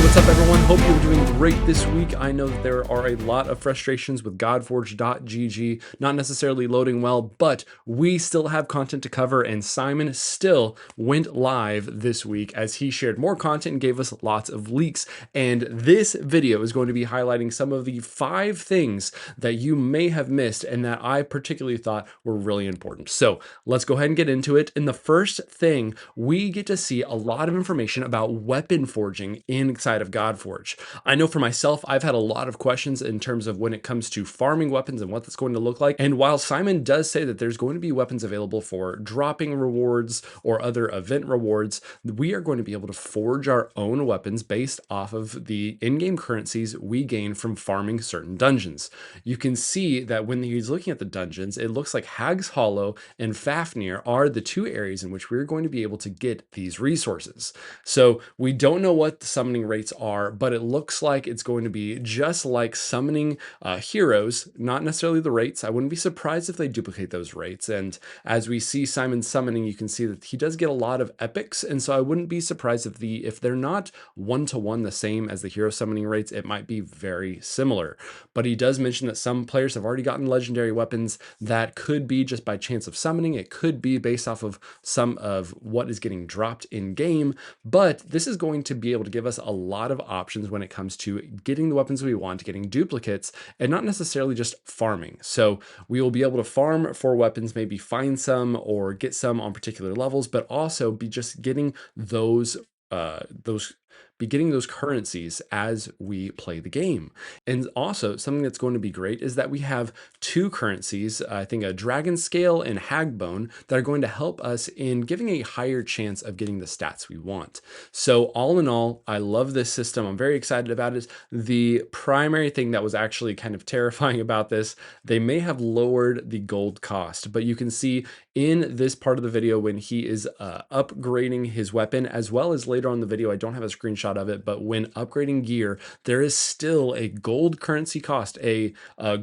What's up, everyone? Hope you're doing great this week. I know that there are a lot of frustrations with Godforge.gg not necessarily loading well, but we still have content to cover, and Simon still went live this week as he shared more content and gave us lots of leaks. And this video is going to be highlighting some of the 5 things that you may have missed and that I particularly thought were really important. So let's go ahead and get into it. And the first thing, we get to see a lot of information about weapon forging inside of Godforge. I know for myself, I've had a lot of questions in terms of when it comes to farming weapons and what that's going to look like. And while Simon does say that there's going to be weapons available for dropping rewards or other event rewards, we are going to be able to forge our own weapons based off of the in-game currencies we gain from farming certain dungeons. You can see that when he's looking at the dungeons, it looks like Hag's Hollow and Fafnir are the 2 areas in which we're going to be able to get these resources. So we don't know what the summoning rates are, but it looks like it's going to be just like summoning heroes, not necessarily the rates. I wouldn't be surprised if they duplicate those rates. And as we see Simon summoning, you can see that he does get a lot of epics. And so I wouldn't be surprised if they're not 1-to-1 the same as the hero summoning rates, it might be very similar. But he does mention that some players have already gotten legendary weapons that could be just by chance of summoning. It could be based off of some of what is getting dropped in game, but this is going to be able to give us a lot of options when it comes to getting the weapons we want, getting duplicates, and not necessarily just farming. So we will be able to farm for weapons, maybe find some or get some on particular levels, but also be just getting those currencies as we play the game. And also something that's going to be great is that we have 2 currencies, I think a Dragon Scale and Hagbone, that are going to help us in giving a higher chance of getting the stats we want. So all in all, I love this system. I'm very excited about it. The primary thing that was actually kind of terrifying about this, they may have lowered the gold cost, but you can see in this part of the video when he is upgrading his weapon, as well as later on in the video, I don't have a screenshot of it, but when upgrading gear, there is still a gold currency cost, a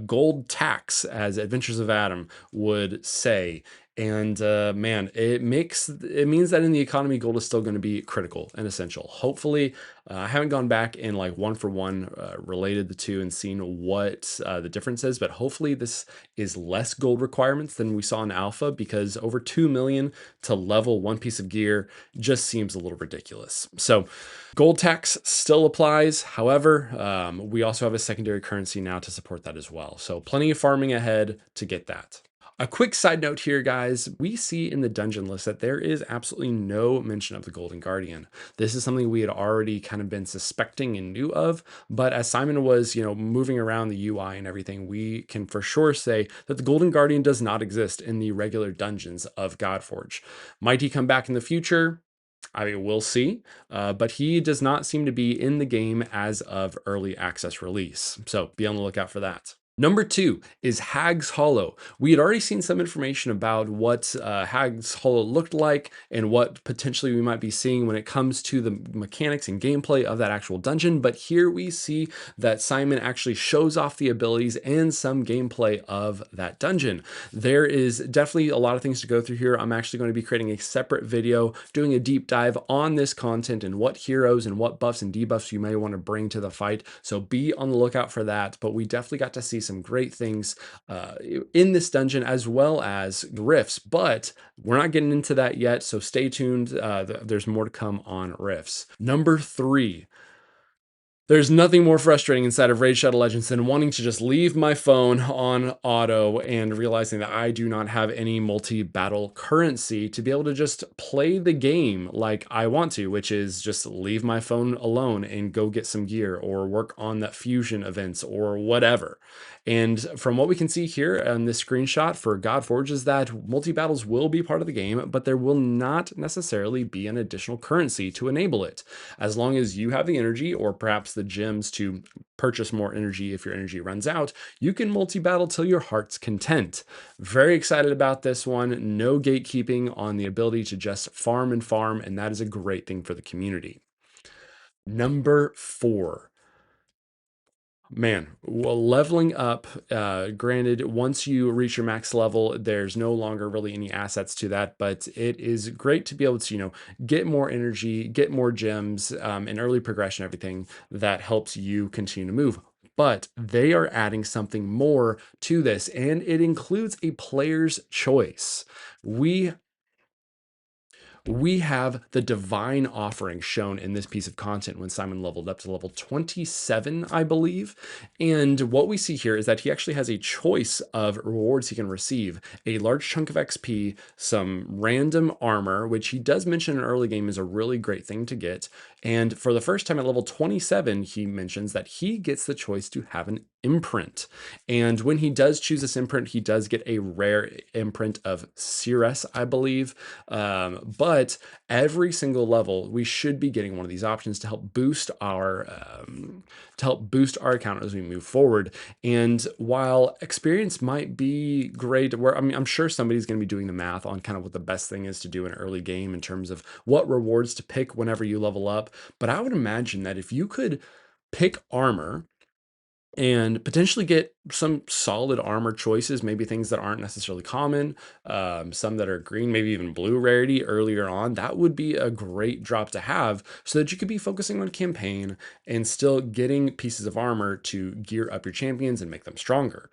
gold tax, as Adventures of Adam would say. And man, it means that in the economy, gold is still going to be critical and essential. Hopefully, I haven't gone back and like 1-for-1 related the 2 and seen what the difference is, but hopefully this is less gold requirements than we saw in alpha, because over 2 million to level 1 piece of gear just seems a little ridiculous. So gold tax still applies. However, we also have a secondary currency now to support that as well. So plenty of farming ahead to get that. A quick side note here, guys, we see in the dungeon list that there is absolutely no mention of the Golden Guardian. This is something we had already kind of been suspecting and knew of, but as Simon was, moving around the UI and everything, we can for sure say that the Golden Guardian does not exist in the regular dungeons of Godforge. Might he come back in the future? I mean, we'll see, but he does not seem to be in the game as of early access release, so be on the lookout for that. Number 2 is Hag's Hollow. We had already seen some information about what Hag's Hollow looked like and what potentially we might be seeing when it comes to the mechanics and gameplay of that actual dungeon, but here we see that Simon actually shows off the abilities and some gameplay of that dungeon. There is definitely a lot of things to go through here. I'm actually going to be creating a separate video doing a deep dive on this content and what heroes and what buffs and debuffs you may want to bring to the fight, so be on the lookout for that. But we definitely got to see some great things in this dungeon, as well as rifts, but we're not getting into that yet, so stay tuned. There's more to come on rifts. Number 3, there's nothing more frustrating inside of Raid Shadow Legends than wanting to just leave my phone on auto and realizing that I do not have any multi-battle currency to be able to just play the game like I want to, which is just leave my phone alone and go get some gear or work on that fusion events or whatever. And from what we can see here on this screenshot for Godforge is that multi-battles will be part of the game, but there will not necessarily be an additional currency to enable it. As long as you have the energy or perhaps the gems to purchase more energy if your energy runs out, you can multi-battle till your heart's content. Very excited about this one. No gatekeeping on the ability to just farm, and that is a great thing for the community. Number 4. Man, well, leveling up, granted, once you reach your max level, there's no longer really any assets to that, but it is great to be able to, get more energy, get more gems, and early progression, everything that helps you continue to move. But they are adding something more to this, and it includes a player's choice. We we have the divine offering shown in this piece of content when Simon leveled up to level 27, I believe. And what we see here is that he actually has a choice of rewards he can receive: a large chunk of XP, some random armor, which he does mention in early game is a really great thing to get. And for the first time at level 27, he mentions that he gets the choice to have an imprint. And when he does choose this imprint, he does get a rare imprint of Cirrus, I believe. But every single level, we should be getting one of these options to help boost our account as we move forward. And while experience might be great, where I mean, I'm sure somebody's going to be doing the math on kind of what the best thing is to do in early game in terms of what rewards to pick whenever you level up. But I would imagine that if you could pick armor and potentially get some solid armor choices, maybe things that aren't necessarily common, some that are green, maybe even blue rarity earlier on, that would be a great drop to have so that you could be focusing on campaign and still getting pieces of armor to gear up your champions and make them stronger.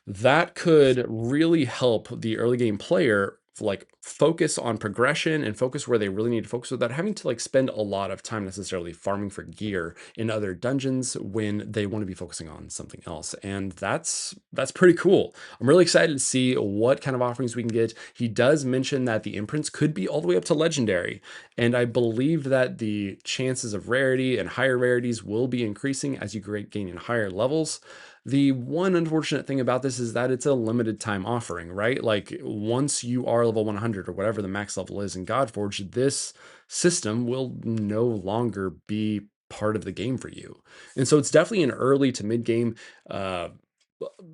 That could really help the early game player like focus on progression and focus where they really need to focus without having to like spend a lot of time necessarily farming for gear in other dungeons when they want to be focusing on something else. And that's pretty cool. I'm really excited to see what kind of offerings we can get. He does mention that the imprints could be all the way up to legendary, and I believe that the chances of rarity and higher rarities will be increasing as you gain in higher levels. The one unfortunate thing about this is that it's a limited time offering, right? Like once you are level 100 or whatever the max level is in Godforge, this system will no longer be part of the game for you. And so it's definitely an early to mid game uh,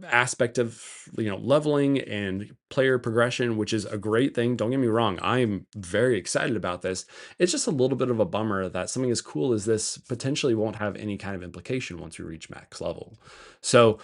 aspect of leveling and player progression, which is a great thing. Don't get me wrong, I'm very excited about this. It's just a little bit of a bummer that something as cool as this potentially won't have any kind of implication once we reach max level. So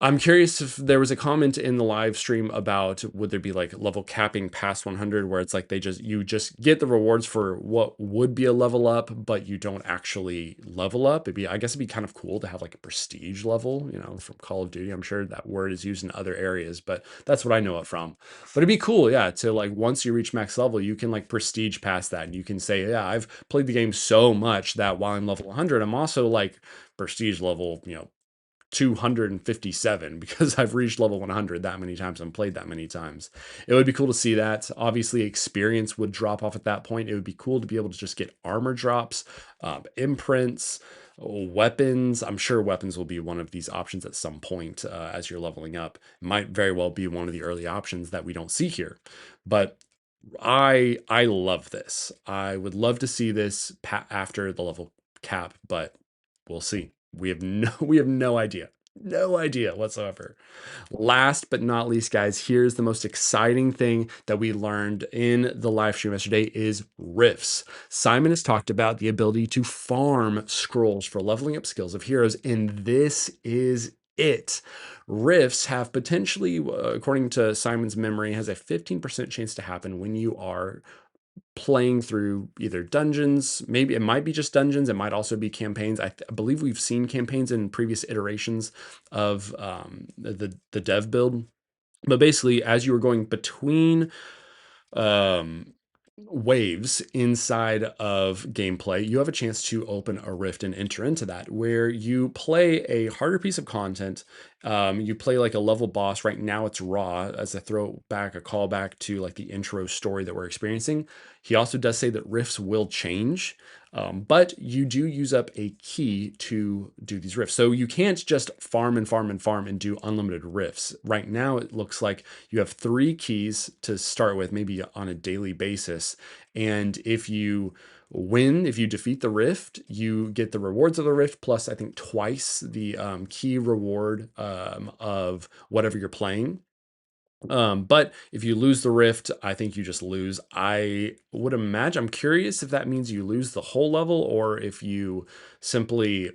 I'm curious if there was a comment in the live stream about would there be like level capping past 100 where it's like you just get the rewards for what would be a level up, but you don't actually level up. I guess it'd be kind of cool to have like a prestige level, from Call of Duty. I'm sure that word is used in other areas, but that's what I know it from. But it'd be cool, yeah, to like once you reach max level, you can like prestige past that, and you can say, yeah, I've played the game so much that while I'm level 100, I'm also like prestige level, 257 because I've reached level 100 that many times and played that many times. It would be cool to see that. Obviously, experience would drop off at that point. It would be cool to be able to just get armor drops, imprints, weapons. I'm sure weapons will be one of these options at some point as you're leveling up. It might very well be one of the early options that we don't see here. But I love this. I would love to see this after the level cap, but we'll see. We have no idea. No idea whatsoever. Last but not least, guys, here's the most exciting thing that we learned in the live stream yesterday is rifts. Simon has talked about the ability to farm scrolls for leveling up skills of heroes, and this is it. Rifts have potentially, according to Simon's memory, has a 15% chance to happen when you are playing through either dungeons. Maybe it might be just dungeons. It might also be campaigns. I believe we've seen campaigns in previous iterations of the dev build. But basically, as you were going between um, waves inside of gameplay, you have a chance to open a rift and enter into that, where you play a harder piece of content. You play like a level boss. Right now, it's raw. As a throwback, a callback to like the intro story that we're experiencing. He also does say that rifts will change. But you do use up a key to do these rifts. So you can't just farm and farm and farm and do unlimited rifts. Right now, it looks like you have 3 keys to start with, maybe on a daily basis. And if you defeat the rift, you get the rewards of the rift, plus I think twice the key reward of whatever you're playing. But if you lose the rift, I think you just lose. I would imagine, I'm curious if that means you lose the whole level or if you simply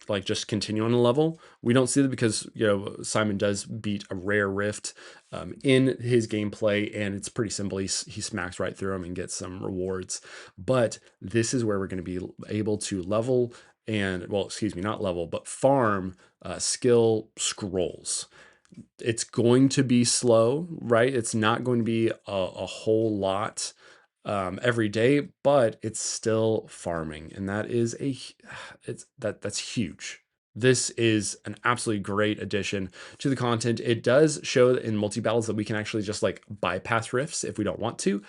like just continue on the level. We don't see that because, you know, Simon does beat a rare rift in his gameplay, and it's pretty simple. He smacks right through them and gets some rewards. But this is where we're going to be able to level and, well, excuse me, not level, but farm skill scrolls. It's going to be slow, right? It's not going to be a whole lot every day, but it's still farming, and that is that's huge. This is an absolutely great addition to the content. It does show in multi battles that we can actually just like bypass rifts if we don't want to.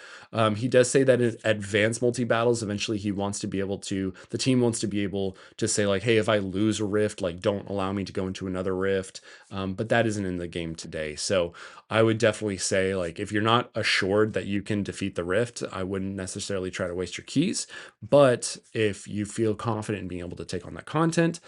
He does say that in advanced multi battles, eventually he wants to be able to, the team wants to be able to say like, hey, if I lose a rift, like don't allow me to go into another rift. But that isn't in the game today. So I would definitely say like, if you're not assured that you can defeat the rift, I wouldn't necessarily try to waste your keys. But if you feel confident in being able to take on that content,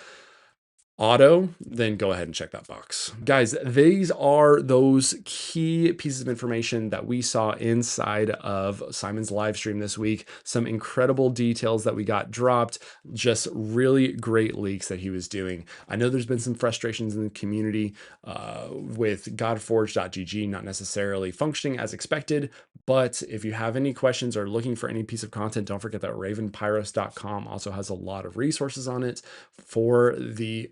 auto, then go ahead and check that box. Guys, these are those key pieces of information that we saw inside of Simon's live stream this week. Some incredible details that we got dropped, just really great leaks that he was doing. I know there's been some frustrations in the community with Godforge.gg not necessarily functioning as expected, but if you have any questions or looking for any piece of content, don't forget that ravenpyros.com also has a lot of resources on it for the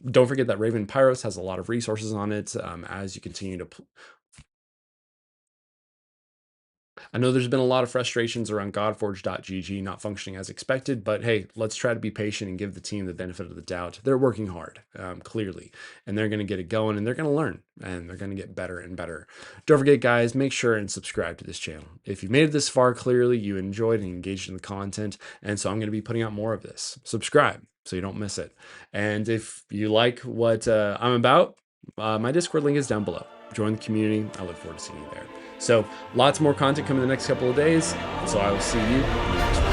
don't forget that Raven Pyros has a lot of resources on it as you continue to I know there's been a lot of frustrations around Godforge.gg not functioning as expected, but hey, let's try to be patient and give the team the benefit of the doubt. They're working hard, clearly, and they're going to get it going, and they're going to learn, and they're going to get better and better. Don't forget, guys, make sure and subscribe to this channel. If you made it this far, clearly you enjoyed and engaged in the content, and so I'm going to be putting out more of this. Subscribe so you don't miss it. And if you like what I'm about, my Discord link is down below. Join the community. I look forward to seeing you there. So lots more content coming in the next couple of days. So I will see you in the next one.